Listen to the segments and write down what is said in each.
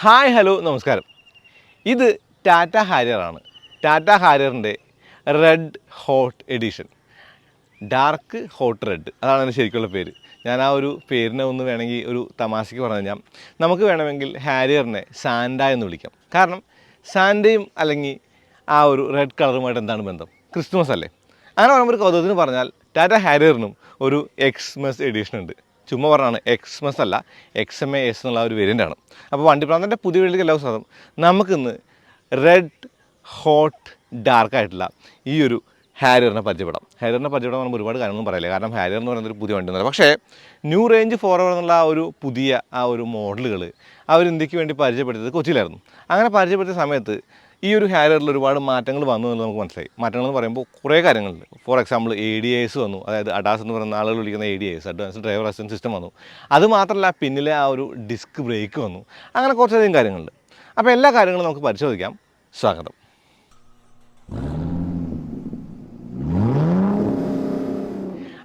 Hi hello നമസ്കാരം. ഇത് ടാറ്റ ഹാരിയറാണ്. ടാറ്റ ഹാരിയറിൻ്റെ red hot edition, dark hot red, അതാണ് അതിൻ്റെ ശരിക്കുള്ള പേര്. ഞാൻ ആ ഒരു പേരിനെ ഒന്ന് വേണമെങ്കിൽ ഒരു തമാശയ്ക്ക് പറഞ്ഞു കഴിഞ്ഞാൽ നമുക്ക് വേണമെങ്കിൽ ഹാരിയറിനെ സാൻഡ എന്ന് വിളിക്കാം. കാരണം സാൻഡയും അല്ലെങ്കിൽ ആ ഒരു റെഡ് കളറുമായിട്ട് എന്താണ് ബന്ധം? ക്രിസ്മസ് അല്ലേ? അങ്ങനെ പറയുമ്പോൾ ഒരു കൗതുകത്തിന് പറഞ്ഞാൽ ടാറ്റ ഹാരിയറിനും ഒരു എക്സ്മസ് എഡിഷൻ ഉണ്ട്. ചുമ്മാ പറഞ്ഞാണ്, എക്സ്മസ് അല്ല, XMAS എന്നുള്ള ഒരു വേരിയൻ്റാണ്. അപ്പോൾ വണ്ടിപ്രാന്തൻ്റെ പുതിയ വീട്ടിലേക്ക് എല്ലാ ദിവസവും നമുക്കിന്ന് റെഡ് ഹോട്ട് ഡാർക്കായിട്ടുള്ള ഈ ഒരു ഹാരിയറിനെ പരിചയപ്പെടാം. ഹാരിയറിനെ പരിചയപ്പെടാൻ നമ്മൾ ഒരുപാട് കാര്യങ്ങളൊന്നും പറയില്ല, കാരണം ഹാരിയർ എന്ന് പറയുന്നൊരു പുതിയ വണ്ടി ഒന്നുമല്ല. പക്ഷേ ന്യൂ റേഞ്ച് ഫോർവേഡ് എന്നുള്ള ആ ഒരു പുതിയ ആ ഒരു മോഡലുകൾ അവർ ഇന്ത്യക്ക് വേണ്ടി പരിചയപ്പെടുത്തിയത് കൊച്ചിയിലായിരുന്നു. അങ്ങനെ പരിചയപ്പെടുത്തിയ സമയത്ത് ഈ ഒരു ഹാരിയറിൽ ഒരുപാട് മാറ്റങ്ങൾ വന്നു എന്ന് നമുക്ക് മനസ്സിലായി. മാറ്റങ്ങൾ എന്ന് പറയുമ്പോൾ കുറേ കാര്യങ്ങളുണ്ട്. ഫോർ എക്സാമ്പിൾ ADAS വന്നു, അതായത് അഡാസ് എന്ന് പറയുന്ന ആളുകൾ വിളിക്കുന്ന ADAS, advance driver assistance system വന്നു. അതുമാത്രമല്ല പിന്നിലെ ആ ഒരു ഡിസ്ക് ബ്രേക്ക് വന്നു. അങ്ങനെ കുറച്ചധികം കാര്യങ്ങളുണ്ട്. അപ്പോൾ എല്ലാ കാര്യങ്ങളും നമുക്ക് പരിശോധിക്കാം. സ്വാഗതം.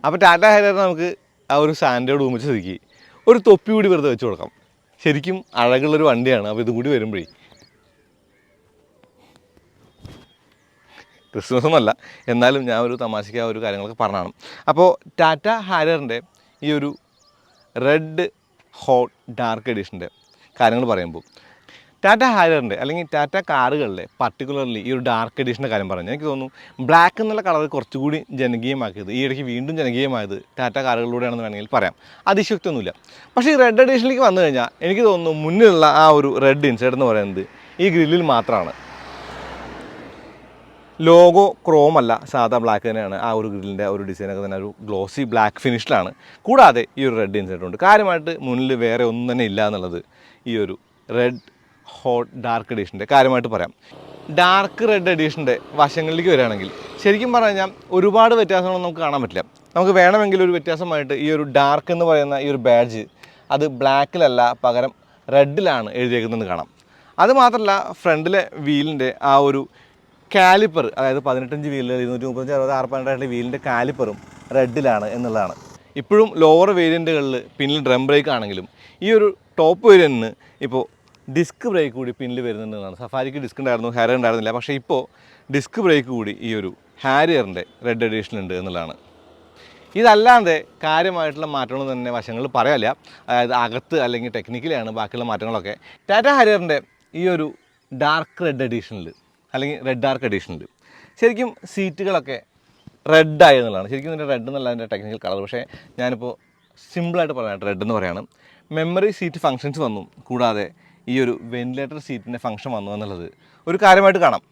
അപ്പോൾ ടാറ്റ ഹാരിയറിന് നമുക്ക് ആ ഒരു സാൻഡയോട് ഉമിച്ച് സ്ഥിതിക്ക് ഒരു തൊപ്പി കൂടി വെറുതെ വെച്ച് കൊടുക്കാം. ശരിക്കും അഴകുള്ളൊരു വണ്ടിയാണ്. അപ്പോൾ ഇതും കൂടി വരുമ്പോഴേ ക്രിസ്മസ് ഒന്നുമല്ല, എന്നാലും ഞാൻ ഒരു തമാശയ്ക്ക് ആ ഒരു കാര്യങ്ങളൊക്കെ പറഞ്ഞതാണ്. അപ്പോൾ ടാറ്റ ഹാരിയറിൻ്റെ ഈ ഒരു റെഡ് ഹോട്ട് ഡാർക്ക് എഡിഷൻ്റെ കാര്യങ്ങൾ പറയുമ്പോൾ ടാറ്റ ഹാരിയറിൻ്റെ അല്ലെങ്കിൽ ടാറ്റ കാറുകളിലെ പർട്ടിക്കുലർലി ഈ ഒരു ഡാർക്ക് എഡിഷൻ്റെ കാര്യം പറഞ്ഞാൽ എനിക്ക് തോന്നുന്നു ബ്ലാക്ക് എന്നുള്ള കളർ കുറച്ചുകൂടി ജനകീയമാക്കിയത്, ഈ ഇടയ്ക്ക് വീണ്ടും ജനകീയമായത് ടാറ്റ കാറുകളിലൂടെയാണെന്ന് വേണമെങ്കിൽ പറയാം. അതിശക്തിയൊന്നുമില്ല. പക്ഷേ ഈ റെഡ് എഡിഷനിലേക്ക് വന്നു കഴിഞ്ഞാൽ എനിക്ക് തോന്നുന്നു മുന്നിലുള്ള ആ ഒരു റെഡ് ഇൻസൈഡ് എന്ന് പറയുന്നത് ഈ ഗ്രില്ലിൽ മാത്രമാണ്. ലോഗോ ക്രോം അല്ല, സാധാ ബ്ലാക്ക് തന്നെയാണ്. ആ ഒരു ഗ്രില്ലിൻ്റെ ഒരു ഡിസൈനൊക്കെ തന്നെ ഒരു ഗ്ലോസി ബ്ലാക്ക് ഫിനിഷിലാണ്. കൂടാതെ ഈ ഒരു റെഡ് ഇൻസൈഡ് ഉണ്ട്. കാര്യമായിട്ട് മുന്നിൽ വേറെ ഒന്നും തന്നെ ഇല്ല എന്നുള്ളത് ഈ ഒരു റെഡ് ഹോട്ട് ഡാർക്ക് എഡിഷൻ്റെ കാര്യമായിട്ട് പറയാം. ഡാർക്ക് റെഡ് എഡിഷൻ്റെ വശങ്ങളിലേക്ക് വരികയാണെങ്കിൽ ശരിക്കും പറഞ്ഞു കഴിഞ്ഞാൽ ഒരുപാട് വ്യത്യാസങ്ങളൊന്നും നമുക്ക് കാണാൻ പറ്റില്ല. നമുക്ക് വേണമെങ്കിൽ ഒരു വ്യത്യാസമായിട്ട് ഈ ഒരു ഡാർക്ക് എന്ന് പറയുന്ന ഈ ഒരു ബാഡ്ജ് അത് ബ്ലാക്കിലല്ല, പകരം റെഡിലാണ് എഴുതിയേക്കുന്നതെന്ന് കാണാം. അതുമാത്രമല്ല ഫ്രണ്ടിലെ വീലിൻ്റെ ആ ഒരു കാലിപ്പർ, അതായത് 18 ഇഞ്ച് വീല്, 235, 60, 612 വീലിൻ്റെ കാലിപ്പറും റെഡിലാണ് എന്നുള്ളതാണ്. ഇപ്പോഴും ലോവർ വേരിയൻറ്റുകളിൽ പിന്നിൽ ഡ്രം ബ്രേക്ക് ആണെങ്കിലും ഈ ഒരു ടോപ്പ് വേരിയൻറ്റിന് ഇപ്പോൾ ഡിസ്ക് ബ്രേക്ക് കൂടി പിന്നിൽ വരുന്നുണ്ടെന്നാണ്. സഫാരിക്ക് ഡിസ്ക് ഉണ്ടായിരുന്നു, ഹാരിയർ ഉണ്ടായിരുന്നില്ല. പക്ഷേ ഇപ്പോൾ ഡിസ്ക് ബ്രേക്ക് കൂടി ഈ ഒരു ഹാരിയറിൻ്റെ റെഡ് എഡിഷനുണ്ട് എന്നുള്ളതാണ്. ഇതല്ലാതെ കാര്യമായിട്ടുള്ള മാറ്റങ്ങളൊന്നും തന്നെ വശങ്ങളിൽ പറയാനില്ല. അതായത് അകത്ത് അല്ലെങ്കിൽ ടെക്നിക്കലിയാണ് ബാക്കിയുള്ള മാറ്റങ്ങളൊക്കെ. ടാറ്റ ഹാരിയറിൻ്റെ ഈ ഒരു ഡാർക്ക് റെഡ് എഡിഷനിൽ അല്ലെങ്കിൽ റെഡ് ഡാർക്ക് എഡിഷനിൽ ശരിക്കും സീറ്റുകളൊക്കെ റെഡായി എന്നുള്ളതാണ്. ശരിക്കും ഇതിൻ്റെ റെഡ് എന്നല്ല അതിൻ്റെ ടെക്നിക്കൽ കളർ. പക്ഷേ ഞാനിപ്പോൾ സിമ്പിളായിട്ട് പറയാനായിട്ട് റെഡ് എന്ന് പറയുകയാണ്. മെമ്മറി സീറ്റ് ഫങ്ഷൻസ് വന്നു, കൂടാതെ ഈ ഒരു വെന്റിലേറ്റർ സീറ്റിൻ്റെ ഫങ്ഷൻ വന്നു എന്നുള്ളത് ഒരു കാര്യമായിട്ട് കാണാം.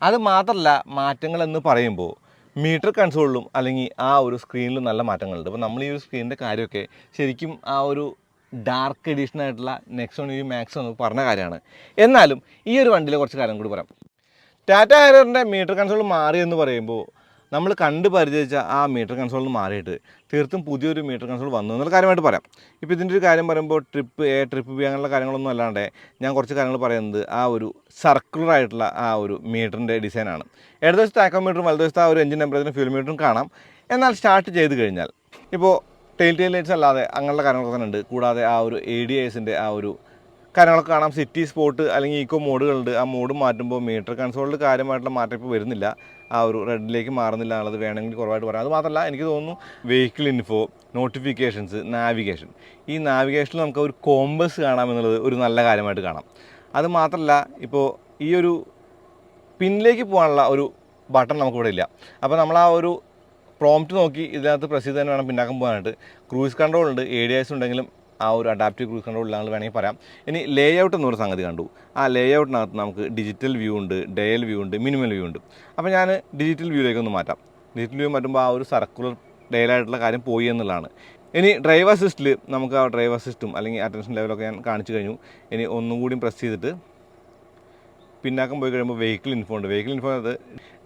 അത് മാത്രമല്ല മാറ്റങ്ങളെന്ന് പറയുമ്പോൾ മീറ്റർ കൺസോളിലും അല്ലെങ്കിൽ ആ ഒരു സ്ക്രീനിലും നല്ല മാറ്റങ്ങളുണ്ട്. അപ്പോൾ നമ്മൾ ഈ ഒരു സ്ക്രീനിൻ്റെ കാര്യമൊക്കെ ശരിക്കും ആ ഒരു ഡാർക്ക് എഡിഷനായിട്ടുള്ള നെക്സോൺ ഈ മാക്സ് എന്ന് പറഞ്ഞ കാര്യമാണ്. എന്നാലും ഈ ഒരു വണ്ടിയിലെ കുറച്ച് കാര്യം കൂടി പറയാം. ടാറ്റ ഹാരിയറിൻ്റെ മീറ്റർ കൺസോൾ മാറി എന്ന് പറയുമ്പോൾ നമ്മൾ കണ്ട് പരിചയിച്ച ആ മീറ്റർ കൺസോളിൽ മാറിയിട്ട് തീർത്തും പുതിയൊരു മീറ്റർ കൺസോൾ വന്നു എന്നുള്ള കാര്യമായിട്ട് പറയാം. ഇപ്പോൾ ഇതിൻ്റെ ഒരു കാര്യം പറയുമ്പോൾ ട്രിപ്പ് A, ട്രിപ്പ് B അങ്ങനെയുള്ള കാര്യങ്ങളൊന്നും അല്ലാണ്ട് ഞാൻ കുറച്ച് കാര്യങ്ങൾ പറയുന്നത് ആ ഒരു സർക്കുലർ ആയിട്ടുള്ള ആ ഒരു മീറ്ററിൻ്റെ ഡിസൈനാണ്. ഇടതുവശത്ത് ആക്കോമീറ്ററും വലതുവശത്ത് ആ ഒരു എഞ്ചിൻ ടെമ്പറേച്ചറും ഫ്യൂൽ മീറ്ററും കാണാം. എന്നാൽ സ്റ്റാർട്ട് ചെയ്ത് കഴിഞ്ഞാൽ ഇപ്പോൾ ടെയിൽ ലൈറ്റ്സ് അല്ലാതെ അങ്ങനെയുള്ള കാര്യങ്ങളൊക്കെ തന്നെ ഉണ്ട്. കൂടാതെ ആ ഒരു ADASൻ്റെ ആ ഒരു കാര്യങ്ങളൊക്കെ കാണാം. സിറ്റി, സ്പോർട്ട് അല്ലെങ്കിൽ ഈക്കോ മോഡുകളുണ്ട്. ആ മോഡ് മാറ്റുമ്പോൾ മീറ്റർ കൺസോളിൽ കാര്യമായിട്ടുള്ള മാറ്റം ഇപ്പോൾ വരുന്നില്ല, ആ ഒരു റെഡിലേക്ക് മാറുന്നില്ല എന്നുള്ളത് വേണമെങ്കിൽ കുറവായിട്ട് പറയാം. അത് മാത്രമല്ല എനിക്ക് തോന്നുന്നു വെഹിക്കിൾ ഇൻഫോ, നോട്ടിഫിക്കേഷൻസ്, നാവിഗേഷൻ, ഈ നാവിഗേഷനിൽ നമുക്ക് ഒരു കോമ്പസ് കാണാമെന്നുള്ളത് ഒരു നല്ല കാര്യമായിട്ട് കാണാം. അത് മാത്രമല്ല ഇപ്പോൾ ഈ ഒരു പിന്നിലേക്ക് പോകാനുള്ള ഒരു ബട്ടൺ നമുക്കിവിടെ ഇല്ല. അപ്പോൾ നമ്മൾ ആ ഒരു പ്രോംപ്റ്റ് നോക്കി ഇതിനകത്ത് പ്രസ് ചെയ്ത് തന്നെ വേണം പിന്നാക്കം പോകാനായിട്ട്. ക്രൂയിസ് കൺട്രോൾ ഉണ്ട്, ADAS ഉണ്ടെങ്കിലും ആ ഒരു അഡാപ്റ്റീവ് ക്രൂസ് കൺട്രോൾ ഇല്ലാന്ന് വേണമെങ്കിൽ പറയാം. ഇനി ലേ ഔട്ട് എന്നൊരു സംഗതി കണ്ടു. ആ ലേ ഔട്ടിനകത്ത് നമുക്ക് ഡിജിറ്റൽ വ്യൂ ഉണ്ട്, ഡയൽ വ്യൂ ഉണ്ട്, മിനിമൽ വ്യൂ ഉണ്ട്. അപ്പോൾ ഞാൻ ഡിജിറ്റൽ വ്യൂയിലേക്കൊന്ന് മാറ്റാം. ഡിജിറ്റൽ വ്യൂ മാറ്റുമ്പോൾ ആ ഒരു സർക്കുലർ ഡയലായിട്ടുള്ള കാര്യം പോയി എന്നുള്ളതാണ്. ഇനി ഡ്രൈവ് അസിസ്റ്റിൽ നമുക്ക് ആ ഡ്രൈവ് അസിസ്റ്റും അല്ലെങ്കിൽ അറ്റൻഷൻ ലെവലൊക്കെ ഞാൻ കാണിച്ചു കഴിഞ്ഞു. ഇനി ഒന്നും കൂടി പ്രസ് ചെയ്തിട്ട് പിന്നാക്കം പോയി കഴിയുമ്പോൾ വെഹിക്കിൾ ഇൻഫോ ഉണ്ട്. വെഹിക്കിൾ ഇൻഫോ അത്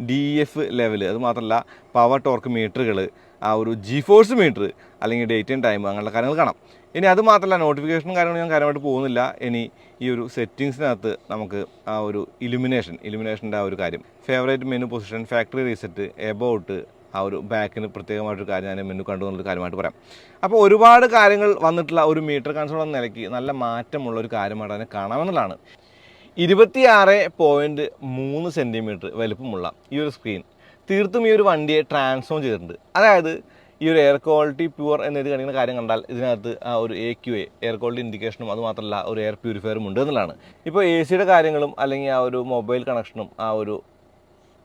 DF ലെവൽ, അത് മാത്രമല്ല പവർ ടോർക്ക് മീറ്ററുകൾ, ആ ഒരു G-ഫോഴ്സ് മീറ്റർ അല്ലെങ്കിൽ ഡേറ്റ് ആൻഡ് ടൈം അങ്ങനെയുള്ള കാര്യങ്ങൾ കാണാം. ഇനി അത് മാത്രമല്ല നോട്ടിഫിക്കേഷനും കാര്യങ്ങളും ഞാൻ കാര്യമായിട്ട് പോകുന്നില്ല. ഇനി ഈ ഒരു സെറ്റിങ്സിനകത്ത് നമുക്ക് ആ ഒരു ഇലുമിനേഷൻ്റെ ആ ഒരു കാര്യം, favourite menu position, factory reset, about, ആ ഒരു ബാക്കിന് പ്രത്യേകമായിട്ടൊരു കാര്യം ഞാൻ മെനു കണ്ടു എന്നുള്ളൊരു കാര്യമായിട്ട് പറയാം. അപ്പോൾ ഒരുപാട് കാര്യങ്ങൾ വന്നിട്ടുള്ള ഒരു മീറ്റർ കൺസോൾ എന്ന നിലയ്ക്ക് നല്ല മാറ്റമുള്ള ഒരു കാര്യമായിട്ട് അതിനെ കാണാമെന്നുള്ളതാണ്. 26.3 സെൻറ്റിമീറ്റർ വലിപ്പമുള്ള ഈ ഒരു സ്ക്രീൻ തീർത്തും ഈ ഒരു വണ്ടിയെ ട്രാൻസ്ഫോം ചെയ്തിട്ടുണ്ട്. അതായത് ഈ ഒരു എയർ ക്വാളിറ്റി പ്യുവർ എന്നെഴുതി കാണിക്കുന്ന കാര്യം കണ്ടാൽ ഇതിനകത്ത് ആ ഒരു AQA എയർ ക്വാളിറ്റി ഇൻഡിക്കേഷനും അതുമാത്രമല്ല ഒരു എയർ പ്യൂരിഫയറും ഉണ്ട് എന്നുള്ളതാണ്. ഇപ്പോൾ AC കാര്യങ്ങളും അല്ലെങ്കിൽ ആ ഒരു മൊബൈൽ കണക്ഷനും ആ ഒരു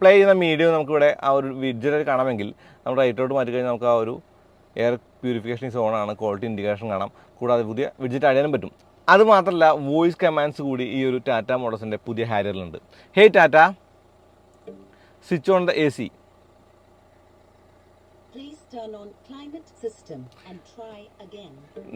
പ്ലേ ചെയ്യുന്ന മീഡിയം നമുക്കിവിടെ ആ ഒരു വിഡ്ജറ്റ് കാണാമെങ്കിൽ നമ്മൾ റൈറ്റോട്ട് മാറ്റി കഴിഞ്ഞാൽ നമുക്ക് ആ ഒരു എയർ പ്യൂരിഫിക്കേഷൻ സോണാണ്, ക്വാളിറ്റി ഇൻഡിക്കേഷൻ കാണാം. കൂടാതെ പുതിയ വിഡ്ജറ്റ് അടിയാനും പറ്റും. അതുമാത്രമല്ല വോയിസ് കമാൻഡ്സ് കൂടി ഈ ഒരു ടാറ്റ മോട്ടോഴ്സിൻ്റെ പുതിയ ഹാരിയറിലുണ്ട്. Hey Tata, switch on the AC.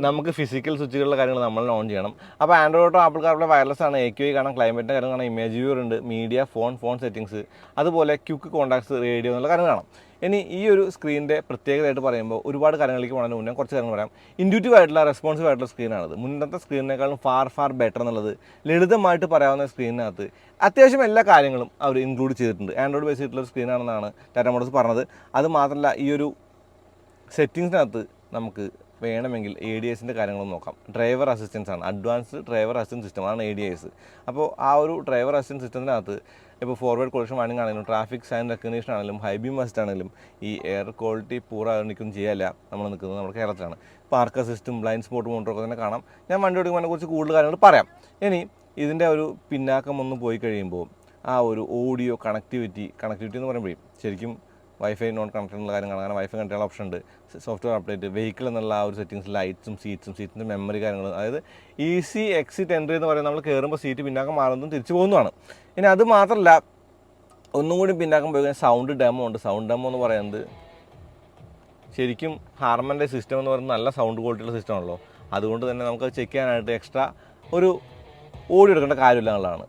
നമുക്ക് ഫിസിക്കൽ സ്വിച്ചുകളുടെ കാര്യങ്ങൾ നമ്മൾ ഓൺ ചെയ്യണം. അപ്പോൾ Android auto, Apple CarPlay wireless ആണ്, AQI കാണാം, ക്ലൈമറ്റിൻ്റെ കാര്യം കാണാം, ഇമേജ് വ്യൂവർ ഉണ്ട്, മീഡിയ, ഫോൺ സെറ്റിംഗ്സ്, അതുപോലെ ക്വിക്ക് കോൺടാക്ട്സ്, റേഡിയോ എന്നുള്ള കാര്യം കാണാം. ഇനി ഈ ഒരു സ്ക്രീനിൻ്റെ പ്രത്യേകതയായിട്ട് പറയുമ്പോൾ ഒരുപാട് കാര്യങ്ങളിലേക്ക് പോകുന്നതിന് മുന്നേ കുറച്ച് കാര്യങ്ങൾ പറയാം. ഇൻറ്റ്യൂട്ടീവ് ആയിട്ടുള്ള റെസ്പോൺസീവ് ആയിട്ടുള്ള സ്ക്രീനാണിത്. മുന്നത്തെ സ്ക്രീനിനേക്കാളും ഫാർ ബെറ്റർ എന്നുള്ളത് ലളിതമായിട്ട് പറയാവുന്ന സ്ക്രീനിനകത്ത് അത്യാവശ്യം എല്ലാ കാര്യങ്ങളും അവർ ഇൻക്ലൂഡ് ചെയ്തിട്ടുണ്ട്. ആൻഡ്രോയിഡ് ബേസ് ചെയ്തിട്ടുള്ള ഒരു സ്ക്രീനാണെന്നാണ് ടാറ്റ മോട്ടോഴ്സ് പറഞ്ഞത്. അത് മാത്രമല്ല ഈ ഒരു സെറ്റിങ്സിനകത്ത് നമുക്ക് വേണമെങ്കിൽ ADASൻ്റെ കാര്യങ്ങളൊന്നും നോക്കാം. ഡ്രൈവർ അസിസ്റ്റൻസ് ആണ്, അഡ്വാൻസ്ഡ് ഡ്രൈവർ അസിസ്റ്റൻസ് സിസ്റ്റം ആണ് ADAS. അപ്പോൾ ആ ഒരു ഡ്രൈവർ അസിസ്റ്റൻസ് സിസ്റ്റത്തിനകത്ത് ഇപ്പോൾ ഫോർവേഡ് കൊളിഷൻ വാണിംഗ് ആണെങ്കിലും ട്രാഫിക് സൈൻ റെക്കഗ്നീഷൻ ആണെങ്കിലും ഹൈ ബീം അസിസ്റ്റ് ആണെങ്കിലും ഈ എയർ ക്വാളിറ്റി പൂർണ്ണമായിരിക്കും ചെയ്യാല്ല. നമ്മൾ നിൽക്കുന്നത് നമ്മുടെ കേരളത്തിലാണ്. പാർക്ക് അസിസ്റ്റും ബ്ലൈൻഡ് സ്പോട്ട് മോട്ടറൊക്കെ തന്നെ കാണാം. ഞാൻ വണ്ടി ഓടിക്കുമ്പോൾ കുറിച്ച് കൂടുതൽ കാര്യങ്ങൾ പറയാം. ഇനി ഇതിൻ്റെ ഒരു പിന്നാക്കം ഒന്ന് പോയി കഴിയുമ്പോൾ ആ ഒരു ഓഡിയോ കണക്ടിവിറ്റി എന്ന് പറയുമ്പോഴേ ശരിക്കും വൈഫൈ നോൺ കണക്റ്റഡ് എന്നുള്ള കാര്യം കാണാൻ വൈഫൈ കണക്ട് ചെയ്യാനുള്ള ഓപ്ഷൻ ഉണ്ട്. സോഫ്റ്റ്വെയർ അപ്ഡേറ്റ്, വെഹിക്കിൾ എന്നുള്ള ആ ഒരു സെറ്റിങ്സ്, ലൈറ്റ്സും സീറ്റിൻ്റെ മെമ്മറി കാര്യങ്ങൾ, അതായത് ഈസി എക്സിറ്റ് എൻട്രി എന്ന് പറയുന്നത് നമ്മൾ കയറുമ്പോൾ സീറ്റ് പിന്നാക്കം മാറുന്നതും തിരിച്ചു പോകുന്നതാണ്. ഇനി അത് മാത്രമല്ല ഒന്നും കൂടി പിന്നാക്കം പോയി കഴിഞ്ഞാൽ സൗണ്ട് ഡെമോ ഉണ്ട്. സൗണ്ട് ഡെമോ എന്ന് പറയുന്നത് ശരിക്കും ഹാർമൻ്റെ സിസ്റ്റം എന്ന് പറയുന്നത് നല്ല സൗണ്ട് ക്വാളിറ്റിയുള്ള സിസ്റ്റമാണല്ലോ. അതുകൊണ്ട് തന്നെ നമുക്ക് ചെക്ക് ചെയ്യാനായിട്ട് എക്സ്ട്രാ ഒരു ഓഡിയോ എടുക്കേണ്ട കാര്യമില്ല എന്നുള്ളതാണ്.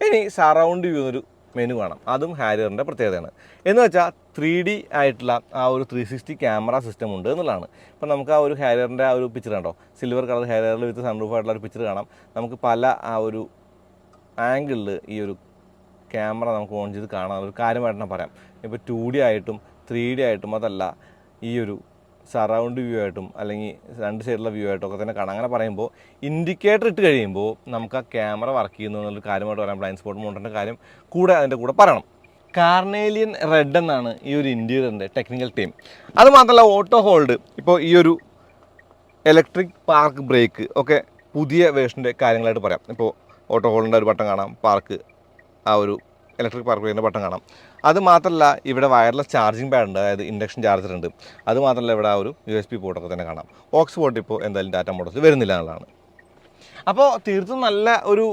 ഇനി സറൗണ്ട് വ്യൂ എന്നൊരു മെനു കാണാം. അതും ഹാരിയറിൻ്റെ പ്രത്യേകതയാണ്. എന്ന് വെച്ചാൽ 3D ആയിട്ടുള്ള ആ ഒരു 360 ക്യാമറ സിസ്റ്റം ഉണ്ട് എന്നുള്ളതാണ്. ഇപ്പോൾ നമുക്ക് ആ ഒരു ഹാരിയറിൻ്റെ ആ ഒരു പിക്ചർ കണ്ടോ, സിൽവർ കളർ ഹാരിയറിൽ വിത്ത് സൺറൂഫ് ആയിട്ടുള്ള ഒരു പിക്ചർ കാണാം. നമുക്ക് പല ആ ഒരു ആംഗിളിൽ ഈ ഒരു ക്യാമറ നമുക്ക് ഓൺ ചെയ്ത് കാണാനുള്ള ഒരു കാര്യമായിട്ട് ഞാൻ പറയാം. ഇപ്പോൾ 2D ആയിട്ടും 3D ആയിട്ടും അതല്ല ഈ ഒരു സറൗണ്ട് വ്യൂ ആയിട്ടും അല്ലെങ്കിൽ രണ്ട് സൈഡിലുള്ള വ്യൂ ആയിട്ടും ഒക്കെ തന്നെ കാണാം. അങ്ങനെ പറയുമ്പോൾ ഇൻഡിക്കേറ്റർ ഇട്ട് കഴിയുമ്പോൾ നമുക്ക് ആ ക്യാമറ വർക്ക് ചെയ്യുന്നു എന്നുള്ളൊരു കാര്യമായിട്ട് പറയാം. ബ്ലൈൻഡ് സ്പോട്ട് മോട്ടറിൻ്റെ കാര്യം കൂടെ അതിൻ്റെ കൂടെ പറയണം. കാർനേലിയൻ റെഡ് എന്നാണ് ഈ ഒരു ഇൻറ്റീരിയറിൻ്റെ ടെക്നിക്കൽ ടീം. അതുമാത്രമല്ല ഓട്ടോ ഹോൾഡ്, ഇപ്പോൾ ഈ ഒരു ഇലക്ട്രിക് പാർക്ക് ബ്രേക്ക് ഒക്കെ പുതിയ വേർഷൻ്റെ കാര്യങ്ങളായിട്ട് പറയാം. ഇപ്പോൾ ഓട്ടോ ഹോൾഡിൻ്റെ ഒരു ബട്ടൺ കാണാം, പാർക്ക് ആ ഒരു ഇലക്ട്രിക് പാർക്ക് ബ്രേക്കിൻ്റെ ബട്ടൺ കാണാം. അത് മാത്രമല്ല ഇവിടെ വയർലെസ് ചാർജിങ് പാഡ് ഉണ്ട്, അതായത് ഇൻഡക്ഷൻ ചാർജർ ഉണ്ട്. അത് മാത്രമല്ല ഇവിടെ ആ ഒരു USB പോർട്ടൊക്കെ തന്നെ കാണാം. ഓക്സ് പോർട്ട് ഇപ്പോൾ എന്തായാലും ടാറ്റ മോട്ടോഴ്സ് വരുന്നില്ല എന്നുള്ളതാണ്. അപ്പോൾ തീർത്തും നല്ല ഒരു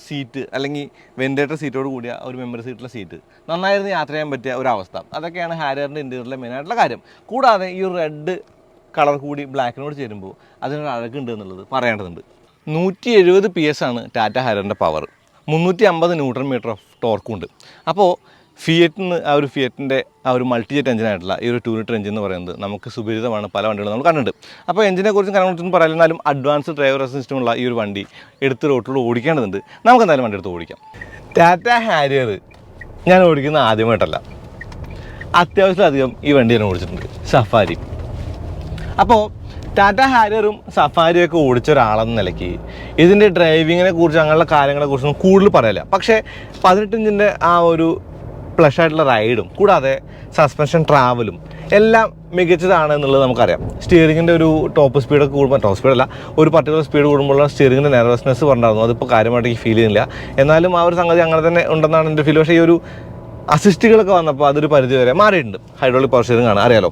സീറ്റ് അല്ലെങ്കിൽ വെന്റിലേറ്റർ സീറ്റോട് കൂടിയ ഒരു മെമ്മറി സീറ്റുള്ള സീറ്റ്, നന്നായിരുന്നു യാത്ര ചെയ്യാൻ പറ്റിയ ഒരു അവസ്ഥ. അതൊക്കെയാണ് ഹാരിയറിൻ്റെ ഇൻറ്റീരിയറിലെ മെയിനായിട്ടുള്ള കാര്യം. കൂടാതെ ഈ ഒരു റെഡ് കളർ കൂടി ബ്ലാക്കിനോട് ചേരുമ്പോൾ അതിനൊരു അഴകുണ്ട് എന്നുള്ളത് പറയേണ്ടതുണ്ട്. 170 PS ആണ് ടാറ്റ ഹാരിയറിൻ്റെ പവർ, 350 ന്യൂട്രൺ മീറ്റർ ഓഫ് ടോർക്കും ഉണ്ട്. അപ്പോൾ ഫിയറ്റിന് ആ ഒരു ഫിയറ്റിൻ്റെ ആ ഒരു മൾട്ടിജെറ്റ് എഞ്ചിനായിട്ടുള്ള ഈ ഒരു 2 ലിറ്റർ എഞ്ചിൻ എന്ന് പറയുന്നത് നമുക്ക് സുപരിതമാണ്. പല വണ്ടികളും നമ്മൾ കണ്ടിട്ടുണ്ട്. അപ്പോൾ എഞ്ചിനെ കുറിച്ചും കാര്യങ്ങളൊന്നും പറയാനാലും അഡ്വാൻസ് ഡ്രൈവർ സിസ്റ്റമുള്ള ഈ ഒരു വണ്ടി എടുത്ത് റോട്ടിലൂടെ ഓടിക്കേണ്ടതുണ്ട്. നമുക്ക് എന്തായാലും വണ്ടി എടുത്ത് ഓടിക്കാം. ടാറ്റ ഹാരിയർ ഞാൻ ഓടിക്കുന്ന ആദ്യമായിട്ടല്ല, അത്യാവശ്യത്തിലധികം ഈ വണ്ടി ഞാൻ ഓടിച്ചിട്ടുണ്ട്, സഫാരി. അപ്പോൾ ടാറ്റ ഹാരിയറും സഫാരിയൊക്കെ ഓടിച്ച ഒരാളെന്ന നിലയ്ക്ക് ഇതിൻ്റെ ഡ്രൈവിങ്ങിനെ കുറിച്ച് അങ്ങനെയുള്ള കാര്യങ്ങളെക്കുറിച്ചൊന്നും കൂടുതൽ പറയില്ല. പക്ഷേ 18 ഇഞ്ചിൻ്റെ ആ ഒരു പ്ലഷ് ആയിട്ടുള്ള റൈഡും കൂടാതെ സസ്പെൻഷൻ ട്രാവലും എല്ലാം മികച്ചതാണ് എന്നുള്ളത് നമുക്കറിയാം. സ്റ്റിയറിങ്ങിൻ്റെ ഒരു ടോപ്പ് സ്പീഡൊക്കെ കൂടുമ്പോൾ, ടോപ്പ് സ്പീഡല്ല, ഒരു പർട്ടിക്കുലർ സ്പീഡ് കൂടുമ്പോഴുള്ള സ്റ്റിയറിങ്ങിൻ്റെ നെർവസ്നെസ് പറഞ്ഞിരുന്നു. അതിപ്പോൾ കാര്യമായിട്ട് എനിക്ക് ഫീൽ ചെയ്യുന്നില്ല. എന്നാലും ആ ഒരു സംഗതി അങ്ങനെ തന്നെ ഉണ്ടെന്നാണ് എൻ്റെ ഫീൽ. പക്ഷേ ഈ ഒരു അസിസ്റ്റുകളൊക്കെ വന്നപ്പോൾ അതൊരു പരിധി വരെ മാറിയിട്ടുണ്ട്. ഹൈഡ്രോളിക് പവർ സ്റ്റിയറിംഗ് ആണ്, അറിയാലോ.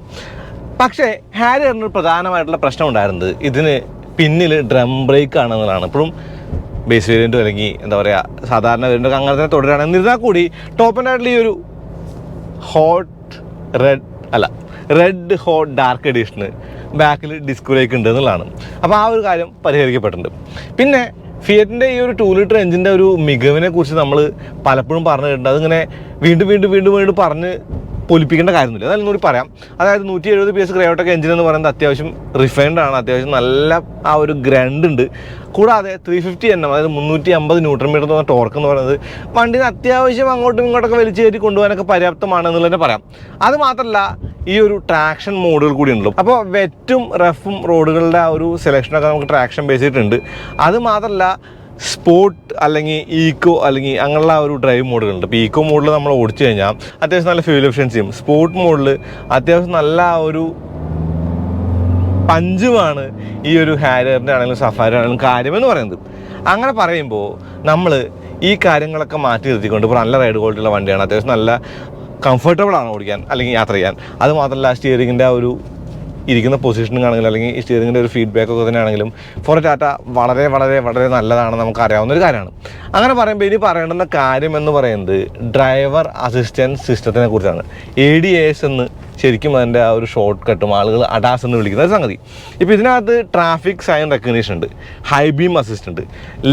പക്ഷേ ഹാരിയറിന് പ്രധാനമായിട്ടുള്ള പ്രശ്നം ഉണ്ടായിരുന്നത് ഇതിന് പിന്നിൽ ഡ്രം ബ്രേക്ക് ആണെന്നുള്ളതാണ്. ഇപ്പോഴും ബേസ് വേരിയൻറ്റും അല്ലെങ്കിൽ എന്താ പറയുക സാധാരണ വേരിയൻറ്റൊക്കെ അങ്ങനെ തന്നെ തുടരുകയാണ്. എന്നിരുന്നാൽ കൂടി ടോപ്പ് ആൻഡ് ആയിട്ടുള്ള ഈ ഒരു റെഡ് ഹോട്ട് ഡാർക്ക് എഡിഷന് ബാക്കിൽ ഡിസ്ക് ബ്രേക്ക് ഉണ്ട് എന്നുള്ളതാണ്. അപ്പോൾ ആ ഒരു കാര്യം പരിഹരിക്കപ്പെട്ടിട്ടുണ്ട്. പിന്നെ ഫിയറ്റിൻ്റെ ഈ ഒരു 2 ലിറ്റർ എഞ്ചിൻ്റെ ഒരു മികവിനെ കുറിച്ച് നമ്മൾ പലപ്പോഴും പറഞ്ഞു കേട്ടിട്ടുണ്ട്. അതിങ്ങനെ വീണ്ടും പറഞ്ഞ് പൊലിപ്പിക്കേണ്ട കാര്യമൊന്നുമില്ല. അതായത് കൂടി പറയാം. അതായത് 170 PS ക്രയോടെക് എഞ്ചിൻ എന്ന് പറയുന്നത് അത്യാവശ്യം റിഫൈൻഡ് ആണ്, അത്യാവശ്യം നല്ല ആ ഒരു ഗ്രണ്ട് ഉണ്ട്. കൂടാതെ 350 Nm, അതായത് 350 ന്യൂട്രൺ മീറ്റർ എന്ന ടോർക്ക് എന്ന് പറയുന്നത് വണ്ടിന് അത്യാവശ്യം അങ്ങോട്ടും ഇങ്ങോട്ടൊക്കെ വലിച്ചു കയറ്റി കൊണ്ടുപോകാനൊക്കെ പര്യാപ്തമാണ് എന്നുള്ളത് തന്നെ പറയാം. അത് മാത്രമല്ല ഈ ഒരു ട്രാക്ഷൻ മോഡുകൾ കൂടി ഉണ്ടല്ലോ. അപ്പോൾ വെറ്റും റഫും റോഡുകളുടെ ആ ഒരു സെലക്ഷനൊക്കെ നമുക്ക് ട്രാക്ഷൻ ബേസ് ചെയ്തിട്ടുണ്ട്. അത് മാത്രമല്ല സ്പോർട്ട് അല്ലെങ്കിൽ ഈക്കോ അല്ലെങ്കിൽ അങ്ങനെയുള്ള ഒരു ഡ്രൈവ് മോഡുകളുണ്ട്. ഇപ്പോൾ ഈക്കോ മോഡിൽ നമ്മൾ ഓടിച്ചു കഴിഞ്ഞാൽ അത്യാവശ്യം നല്ല ഫ്യൂൽ എഫിഷ്യൻസിയും, സ്പോർട്ട് മോഡിൽ അത്യാവശ്യം നല്ല ഒരു പഞ്ചുമാണ് ഈ ഒരു ഹാരിയറിൻ്റെ ആണെങ്കിലും സഫാരി ആണെങ്കിലും കാര്യമെന്ന് പറയുന്നത്. അങ്ങനെ പറയുമ്പോൾ നമ്മൾ ഈ കാര്യങ്ങളൊക്കെ മാറ്റി നിർത്തിക്കൊണ്ട് ഇപ്പോൾ നല്ല റൈഡ് ക്വാളിറ്റിയുള്ള വണ്ടിയാണ്, അത്യാവശ്യം നല്ല കംഫർട്ടബിൾ ആണ് ഓടിക്കാൻ അല്ലെങ്കിൽ യാത്ര ചെയ്യാൻ. അത് മാത്രമല്ല സ്റ്റിയറിങ്ങിൻ്റെ ആ ഒരു ഇരിക്കുന്ന പൊസിഷനിങ് ആണെങ്കിലും അല്ലെങ്കിൽ ഈ സ്റ്റിയറിങ്ങിൻ്റെ ഒരു ഫീഡ്ബാക്കൊക്കെ തന്നെ ആണെങ്കിലും ഫോർ ടാറ്റ വളരെ വളരെ വളരെ നല്ലതാണ്, നമുക്കറിയാവുന്ന ഒരു കാര്യമാണ്. അങ്ങനെ പറയുമ്പോൾ ഇനി പറയേണ്ടുന്ന കാര്യം എന്ന് പറയുന്നത് ഡ്രൈവർ അസിസ്റ്റൻസ് സിസ്റ്റത്തിനെ കുറിച്ചാണ്. ADAS എന്ന് ശരിക്കും അതിൻ്റെ ആ ഒരു ഷോർട്ട് കട്ടും ആളുകൾ അഡാസ് എന്ന് വിളിക്കുന്ന ഒരു സംഗതി. ഇപ്പോൾ ഇതിനകത്ത് ട്രാഫിക് സൈൻ റെക്കഗ്നീഷൻ ഉണ്ട്, ഹൈ ബീം അസിസ്റ്റ് ഉണ്ട്,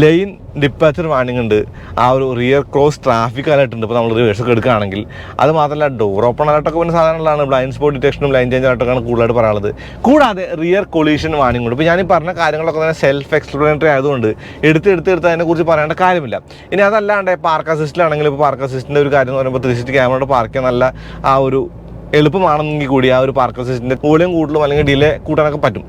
ലൈൻ ഡിപ്പാച്ചർ വാർണിംഗ് ഉണ്ട്, ആ ഒരു റിയർ ക്രോസ് ട്രാഫിക് അലർട്ട് ഉണ്ട്. ഇപ്പോൾ നമ്മൾ റിവേഴ്സൊക്കെ എടുക്കുകയാണെങ്കിൽ അത് മാത്രമല്ല ഡോർ ഓപ്പൺ അലർട്ടൊക്കെ പിന്നെ സാധാരണമാണ്, ബ്ലൈൻഡ് സ്പോട്ട് ഡിറ്റക്ഷനും ലൈൻ ചേഞ്ച് അലർട്ടൊക്കെയാണ് കൂടുതലായിട്ട് പറയാനുള്ളത്. കൂടാതെ റിയർ കൊളീഷൻ വാർണിംഗ് ഉണ്ട്. ഇപ്പോൾ ഞാൻ ഈ പറഞ്ഞ കാര്യങ്ങളൊക്കെ തന്നെ സെൽഫ് എക്സ്പ്ലനേറ്ററി ആയതുകൊണ്ട് എടുത്ത് അതിനെക്കുറിച്ച് പറയേണ്ട കാര്യമില്ല. ഇനി അതല്ലാണ്ട് പാർക്ക് അസിസ്റ്റിലാണെങ്കിൽ ഇപ്പോൾ പാർക്ക് അസിസ്റ്റിൻ്റെ ഒരു കാര്യം എന്ന് പറയുമ്പോൾ 360 ക്യാമറയുടെ പാർക്ക് ചെയ്യാൻ നല്ല ആ ഒരു എളുപ്പമാണെന്നെങ്കിൽ കൂടി ആ ഒരു പാർക്ക് അസിസ്റ്റിൻ്റെ വോളിയം കൂടുതലും അല്ലെങ്കിൽ ഡിലേ കൂട്ടാനൊക്കെ പറ്റും.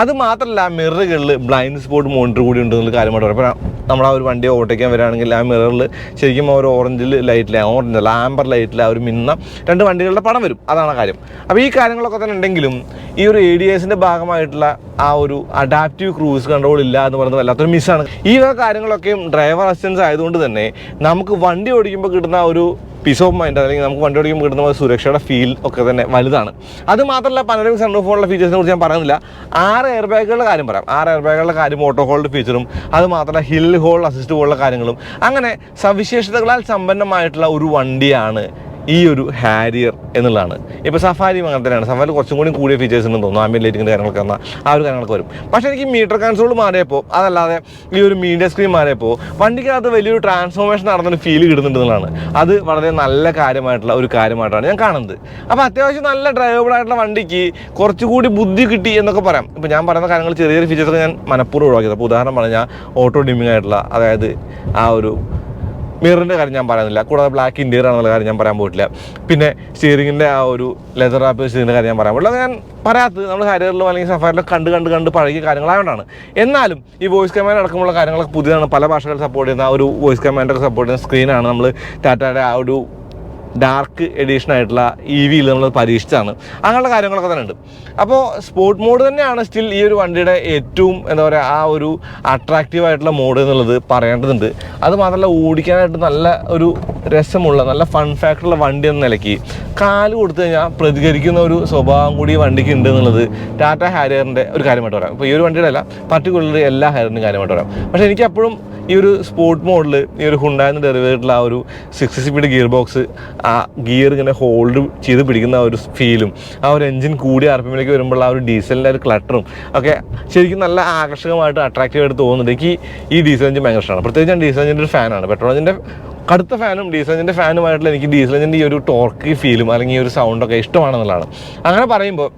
അത് മാത്രമല്ല മിററുകളിൽ ബ്ലൈൻഡ് സ്പോട്ട് മോണിറ്റർ കൂടി ഉണ്ടെന്നുള്ള കാര്യമായിട്ട് പറയും. ഇപ്പോൾ നമ്മൾ ആ ഒരു വണ്ടിയെ ഓവർടേക്കാൻ വരികയാണെങ്കിൽ ആ മിററിൽ ശരിക്കും ആ ഒരു ഓറഞ്ചിൽ ആംബർ ലൈറ്റിൽ ആ ഒരു മിന്ന 2 വണ്ടികളുടെ പടം വരും. അതാണ് കാര്യം. അപ്പോൾ ഈ കാര്യങ്ങളൊക്കെ തന്നെ ഉണ്ടെങ്കിലും ഈ ഒരു ADASൻ്റെ ഭാഗമായിട്ടുള്ള ആ ഒരു അഡാപ്റ്റീവ് ക്രൂസ് കൺട്രോൾ ഇല്ല എന്ന് പറയുന്നത് വല്ലാത്തൊരു മിസ്സാണ്. ഈ കാര്യങ്ങളൊക്കെയും ഡ്രൈവർ അസിസ്റ്റൻസ് ആയതുകൊണ്ട് തന്നെ നമുക്ക് വണ്ടി ഓടിക്കുമ്പോൾ കിട്ടുന്ന ഒരു പീസ് ഓഫ് മൈൻഡ് അല്ലെങ്കിൽ നമുക്ക് വണ്ടി ഓടിക്കുമ്പോൾ കിട്ടുന്ന സുരക്ഷയുടെ ഫീൽ ഒക്കെ തന്നെ വലുതാണ്. അത് മാത്രമല്ല പനോരമിക് സൺറൂഫ് പോലുള്ള ഫീച്ചേഴ്സിനെ കുറിച്ച് ഞാൻ പറയുന്നില്ല. 6 എയർ ബാഗുകളുടെ കാര്യം പറയാം. 6 എയർ ബാഗുകളുടെ കാര്യം, ഓട്ടോ ഹോൾഡ് ഫീച്ചറും, അത് മാത്രമല്ല ഹിൽ ഹോൾഡ് അസിസ്റ്റ് പോലുള്ള കാര്യങ്ങളും, അങ്ങനെ സവിശേഷതകളാൽ സമ്പന്നമായിട്ടുള്ള ഒരു വണ്ടിയാണ് ഈ ഒരു ഹാരിയർ എന്നുള്ളതാണ്. ഇപ്പോൾ സഫാരിയും അങ്ങനെ തന്നെയാണ്. സഫാരി കുറച്ചും കൂടി കൂടിയ ഫീച്ചേഴ്സ് ഉണ്ടെന്ന് തോന്നുന്നു, ആംബിയന്റ് ലൈറ്റിങ്ങിൻ്റെ കാര്യങ്ങളൊക്കെ വന്നാൽ ആ ഒരു കാര്യങ്ങളൊക്കെ വരും. പക്ഷേ എനിക്ക് മീറ്റർ കൺസോൾ മാറിയപ്പോൾ, അതല്ലാതെ ഈ ഒരു മീഡിയ സ്ക്രീൻ മാറിയപ്പോൾ വണ്ടിക്കകത്ത് വലിയൊരു ട്രാൻസ്ഫോർമേഷൻ നടന്നൊരു ഫീൽ കിട്ടുന്നുണ്ടെന്നുള്ളതാണ്. അത് വളരെ നല്ല കാര്യമായിട്ടാണ് ഞാൻ കാണുന്നത്. അപ്പോൾ അത്യാവശ്യം നല്ല ഡ്രൈവബിൾ ആയിട്ടുള്ള വണ്ടിക്ക് കുറച്ചുകൂടി ബുദ്ധി കിട്ടി എന്നൊക്കെ പറയാം. ഇപ്പോൾ ഞാൻ പറയുന്ന കാര്യങ്ങൾ ചെറിയ ഫീച്ചേഴ്സൊക്കെ ഞാൻ മനഃപൂർവ്വം ഒഴിവാക്കിയത്. അപ്പോൾ ഉദാഹരണം പറഞ്ഞാൽ ഓട്ടോ ഡിമ്മിങ് ആയിട്ടുള്ള, അതായത് ആ ഒരു മിററിൻ്റെ കാര്യം ഞാൻ പറയുന്നില്ല. കൂടാതെ ബ്ലാക്ക് ഇൻറ്റീരിയർ ആണെന്നുള്ള കാര്യം ഞാൻ പറയാൻ പോയിട്ടില്ല. പിന്നെ സ്റ്റിയറിങ്ങിൻ്റെ ആ ഒരു ലെതർ റാപ്പ് സ്റ്റിയറിങ്ങിൻ്റെ കാര്യം ഞാൻ പറയാൻ പോയിട്ടില്ല. അത് ഞാൻ പറയാത്തത് നമ്മൾ ഹാരിയറിലും അല്ലെങ്കിൽ സഫാരിലും കണ്ട് പഴകിയ കാര്യങ്ങളായതുകൊണ്ടാണ്. എന്നാലും ഈ വോയിസ് കമാൻഡ് അടക്കമുള്ള കാര്യങ്ങളൊക്കെ പുതിയതാണ്. പല ഭാഷകൾ സപ്പോർട്ട് ചെയ്യുന്ന ആ ഒരു വോയിസ് കമാൻഡൊക്കെ സപ്പോർട്ട് ചെയ്യുന്ന സ്ക്രീനാണ് നമ്മൾ ടാറ്റയുടെ ആ ഒരു ഡാർക്ക് എഡീഷൻ ആയിട്ടുള്ള EVയിൽ നമ്മൾ പരീക്ഷിച്ചാണ്. അങ്ങനെയുള്ള കാര്യങ്ങളൊക്കെ തന്നെ ഉണ്ട്. അപ്പോൾ സ്പോർട്ട് മോഡ് തന്നെയാണ് സ്റ്റിൽ ഈ ഒരു വണ്ടിയുടെ ഏറ്റവും എന്താ പറയുക ആ ഒരു അട്രാക്റ്റീവ് ആയിട്ടുള്ള മോഡ് എന്നുള്ളത് പറയേണ്ടതുണ്ട്. അത് മാത്രമല്ല ഓടിക്കാനായിട്ട് നല്ല ഒരു രസമുള്ള നല്ല ഫൺ ഫാക്ടറുള്ള വണ്ടി എന്ന നിലയ്ക്ക് കാല് കൊടുത്തു കഴിഞ്ഞാൽ പ്രതികരിക്കുന്ന ഒരു സ്വഭാവം കൂടി വണ്ടിക്ക് ഉണ്ട് എന്നുള്ളത് ടാറ്റ ഹാരിയറിൻ്റെ ഒരു കാര്യമായിട്ട് പറയാം. ഇപ്പോൾ ഈ ഒരു വണ്ടിയുടെ അല്ല, പർട്ടിക്കുലർലി എല്ലാ ഹാരിയറിൻ്റെയും കാര്യമായിട്ട് പറയാം. പക്ഷേ എനിക്ക് എപ്പോഴും ഈ ഒരു സ്പോർട്ട് മോഡിൽ ഈ ഒരു ഹുണ്ടായിന്ന് ഡെറിവ് ചെയ്തിട്ടുള്ള ആ ഒരു 6 സ്പീഡ് ഗിയർ ബോക്സ്, ആ ഗിയർ ഇങ്ങനെ ഹോൾഡ് ചെയ്ത് പിടിക്കുന്ന ആ ഒരു ഫീലും, ആ ഒരു എഞ്ചിൻ കൂടി RPMലേക്ക് വരുമ്പോൾ ആ ഒരു ഡീസലിൻ്റെ ഒരു ക്ലട്ടറും ഒക്കെ ശരിക്കും നല്ല ആകർഷകമായിട്ട് അട്രാക്റ്റീവായിട്ട് തോന്നുന്നുണ്ട്. എനിക്ക് ഈ ഡീസൽ എഞ്ചിൻ ഭയങ്കര ഇഷ്ടമാണ്. പ്രത്യേകിച്ച് ഞാൻ ഡീസൽ എഞ്ചിൻ്റെ ഒരു ഫാനാണ്. പെട്രോൾ എഞ്ചിൻ്റെ കടുത്ത ഫാനും ഡീസൽ എഞ്ചിൻ്റെ ഫാനുമായിട്ടുള്ള എനിക്ക് ഡീസൽ എഞ്ചിൻ്റെ ഈ ഒരു ടോർക്ക് ഫീലും അല്ലെങ്കിൽ ഈ ഒരു സൗണ്ടൊക്കെ ഇഷ്ടമാണെന്നുള്ളതാണ്. അങ്ങനെ പറയുമ്പോൾ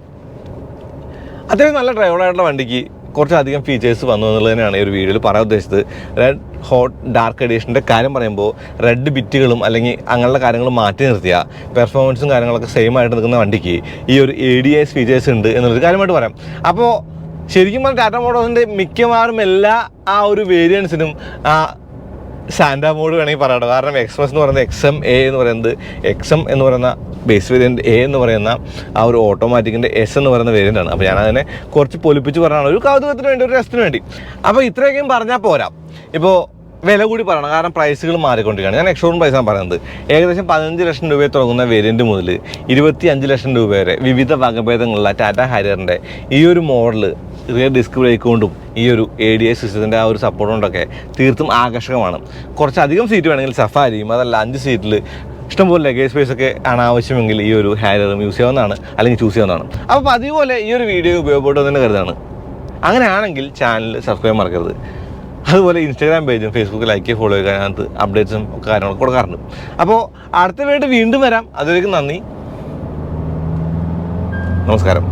അത്യാവശ്യം നല്ല ഡ്രൈവറായിട്ടുള്ള വണ്ടിക്ക് കുറച്ചധികം ഫീച്ചേഴ്സ് വന്നു എന്നുള്ളത് തന്നെയാണ് ഈ ഒരു വീഡിയോയിൽ പറയാൻ ഉദ്ദേശിച്ചത്. റെഡ് ഹോട്ട് ഡാർക്ക് എഡീഷൻ്റെ കാര്യം പറയുമ്പോൾ റെഡ് ബിറ്റുകളും അല്ലെങ്കിൽ അങ്ങനെയുള്ള കാര്യങ്ങൾ മാറ്റി നിർത്തിയ പെർഫോമൻസും കാര്യങ്ങളൊക്കെ സെയിം ആയിട്ട് നിൽക്കുന്ന വണ്ടിക്ക് ഈ ഒരു ADAS ഫീച്ചേഴ്സ് ഉണ്ട് എന്നുള്ളൊരു കാര്യമായിട്ട് പറയാം. അപ്പോൾ ശരിക്കും പറഞ്ഞാൽ ടാറ്റ മോട്ടോഴ്സിൻ്റെ മിക്കവാറും എല്ലാ ആ ഒരു വേരിയൻസിനും സാന്റാ മോഡ് വേണമെങ്കിൽ പറയാട്ടോ. കാരണം എക്സ്പ്രസ് എന്ന് പറയുന്നത് XM-A എന്ന് പറയുന്നത്, XM എന്ന് പറയുന്ന ബേസ് വേരിയൻറ്റ്, A എന്ന് പറയുന്ന ആ ഒരു ഓട്ടോമാറ്റിക്കിൻ്റെ S എന്ന് പറയുന്ന വേരിയൻ്റാണ്. അപ്പോൾ ഞാനതിനെ കുറച്ച് പൊലിപ്പിച്ച് പറഞ്ഞാണ് ഒരു കൗതുകത്തിന് വേണ്ടി, ഒരു രസത്തിന് വേണ്ടി. അപ്പോൾ ഇത്രയൊക്കെയും പറഞ്ഞാൽ പോരാ, ഇപ്പോൾ വില കൂടി പറയണം. കാരണം പ്രൈസുകൾ മാറിക്കൊണ്ടിരിക്കുകയാണ്. ഞാൻ എക്സ്ഷോറൂം പ്രൈസാണ് പറയുന്നത്. ഏകദേശം 15 ലക്ഷം രൂപയിൽ തുടങ്ങുന്ന വേരിയൻറ്റ് മുതൽ 25 ലക്ഷം രൂപ വരെ വിവിധ വകഭേദങ്ങളുള്ള ടാറ്റ ഹാരിയറിൻ്റെ ഈ ഒരു മോഡൽ റിയർ ഡിസ്ക് ബ്രേക്ക് കൊണ്ടും ഈ ഒരു ADAS സിസ്റ്റത്തിൻ്റെ ആ ഒരു സപ്പോർട്ട് കൊണ്ടൊക്കെ തീർത്തും ആകർഷകമാണ്. കുറച്ചധികം സീറ്റ് വേണമെങ്കിൽ സഫാരിയും, അതല്ല 5 സീറ്റിൽ ഇഷ്ടംപോലെ ലഗേജ് സ്പേസ് ഒക്കെ ആണ് ആവശ്യമെങ്കിൽ ഈ ഒരു ഹാരിയറും യൂസ് ചെയ്യാവുന്നതാണ്, അല്ലെങ്കിൽ ചൂസ് ചെയ്യാവുന്നതാണ്. അപ്പോൾ അതുപോലെ ഈ ഒരു വീഡിയോ ഉപയോഗപ്പെട്ടു തന്നെ കരുതാണ്. അങ്ങനെയാണെങ്കിൽ ചാനൽ സബ്സ്ക്രൈബ് മറക്കരുത്. അതുപോലെ ഇൻസ്റ്റാഗ്രാം പേജും ഫേസ്ബുക്ക് ലൈക്ക് ഫോളോ ചെയ്യുക, അതിനകത്ത് അപ്ഡേറ്റ്സും ഒക്കെ കാര്യങ്ങളൊക്കെ കൊടുക്കാറുണ്ട്. അപ്പോൾ അടുത്ത വീഡിയോ വീണ്ടും വരാം. അതുവരേക്കും നന്ദി, നമസ്കാരം.